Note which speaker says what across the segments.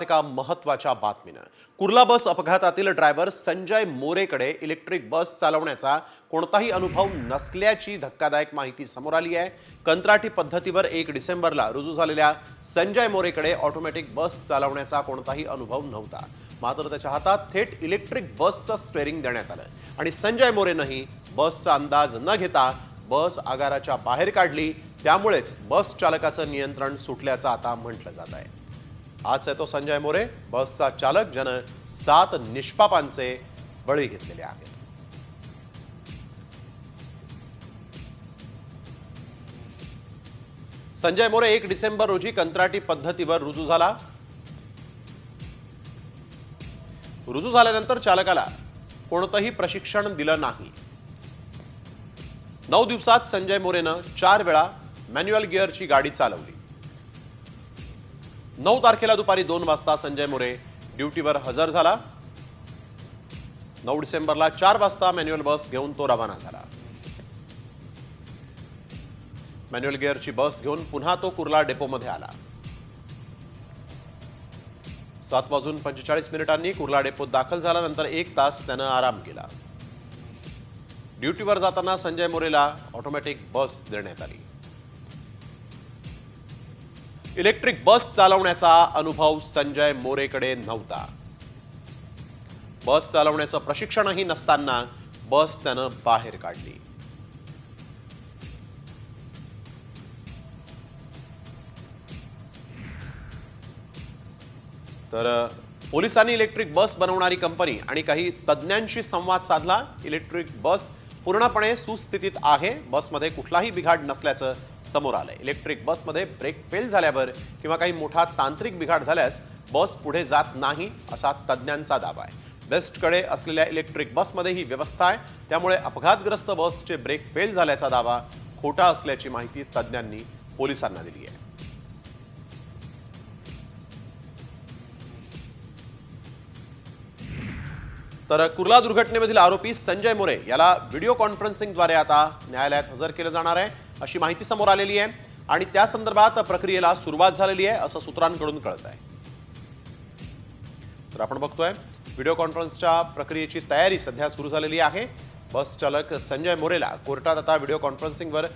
Speaker 1: सुरुवात एका महत्त्वाच्या बातमीनं। कुर्ला बस अपघातातील ड्रायव्हर संजय मोरेकडे इलेक्ट्रिक बस चालवण्याचा कोणताही अनुभव नसल्याची धक्कादायक माहिती समोर आली आहे। कंत्राटी पद्धतीवर 1 डिसेंबरला रुजू झालेल्या संजय मोरेकडे ऑटोमॅटिक बस चालवण्याचा कोणताही अनुभव नव्हता। मात्र त्याच्या हातात थेट इलेक्ट्रिक बसचं स्टीअरिंग देण्यात आलं आणि संजय मोरेनंही बसचा अंदाज न घेता बस आगाराच्या बाहेर काढली। त्यामुळेच बस चालकाचं नियंत्रण सुटल्याचं आता म्हटलं जात आहे। आज आहे तो संजय मोरे, बसचा चालक, ज्यानं 7 निष्पापांचे बळी घेतलेले आहेत। संजय मोरे 1 डिसेंबर रोजी कंत्राटी पद्धतीवर रुजू झाल्यानंतर चालकाला कोणतंही प्रशिक्षण दिलं नाही। 9 दिवसात संजय मोरेनं 4 वेळा मॅन्युअल गिअरची गाडी चालवली। 9 तारखेला दुपारी 2 वाजता संजय मोरे ड्युटीवर हजर झाला। 9 डिसेंबरला 4 वाजता मॅन्युअल बस घेऊन तो रवाना झाला। मॅन्युअल गिअरची बस घेऊन पुन्हा तो कुर्ला डेपोमध्ये आला। 7:45 कुर्ला डेपोत दाखल झाल्यानंतर 1 तास त्यानं आराम केला। ड्युटीवर जाताना संजय मोरेला ऑटोमॅटिक बस देण्यात आली। इलेक्ट्रिक बस चालवण्याचा अनुभव संजय मोरेकडे नव्हता। बस चालवण्याचं प्रशिक्षणही नसताना बस त्यानं बाहेर काढली। तर पोलिसांनी इलेक्ट्रिक बस बनवणारी कंपनी आणि काही तज्ञांशी संवाद साधला। इलेक्ट्रिक बस पूर्णपणे सुस्थितीत आहे। बसमध्ये कुठलाही बिघाड नसल्याचं समोर आलंय। इलेक्ट्रिक बसमध्ये ब्रेक फेल झाल्यावर किंवा काही मोठा तांत्रिक बिघाड झाल्यास बस पुढे जात नाही असा तज्ञांचा दावा आहे। बेस्टकडे असलेल्या इलेक्ट्रिक बसमध्ये ही व्यवस्था आहे, त्यामुळे अपघातग्रस्त बसचे ब्रेक फेल झाल्याचा दावा खोटा असल्याची माहिती तज्ञांनी पोलिसांना दिली आहे। तर कुर्ला दुर्घटनेमधील आरोपी संजय मोरे याला व्हिडिओ कॉन्फरन्सिंगद्वारे आता न्यायालयात हजर केलं जाणार आहे अशी माहिती समोर आलेली आहे आणि त्या संदर्भात प्रक्रियेला सुरुवात झालेली आहे असं सूत्रांकडून कळत आहे। तर आपण बघतोय व्हिडिओ कॉन्फरन्सच्या प्रक्रियेची तयारी सध्या सुरू झालेली आहे। बस चालक संजय मोरेला कोर्टात आता व्हिडिओ कॉन्फरन्सिंगवर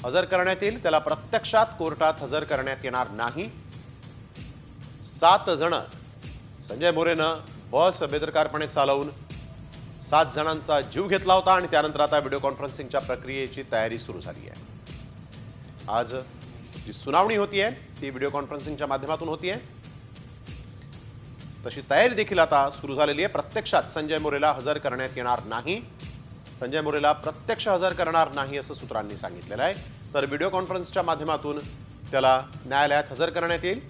Speaker 1: हजर करण्यात येईल। त्याला प्रत्यक्षात कोर्टात हजर करण्यात येणार नाही। 7 जण संजय मोरेनं बस बेदरकारपणे चालवून 7 जणांचा जीव घेतला होता आणि त्यानंतर आता व्हिडिओ कॉन्फरन्सिंगच्या प्रक्रियेची तयारी सुरू झाली आहे। आज जी सुनावणी होतीये ती व्हिडिओ कॉन्फरन्सिंगच्या माध्यमातून होतीये, तशी तयारी देखील आता सुरू झालेली आहे। प्रत्यक्षात संजय मोरेला हजर करण्यात येणार नाही। संजय मोरेला प्रत्यक्ष हजर करणार नाही असं सूत्रांनी सांगितलेलं आहे। तर व्हिडिओ कॉन्फरन्सच्या माध्यमातून त्याला न्यायालयात हजर करण्यात येईल।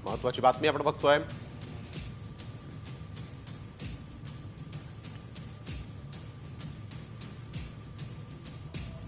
Speaker 1: महत्त्वाची बातमी आपण बघतोय।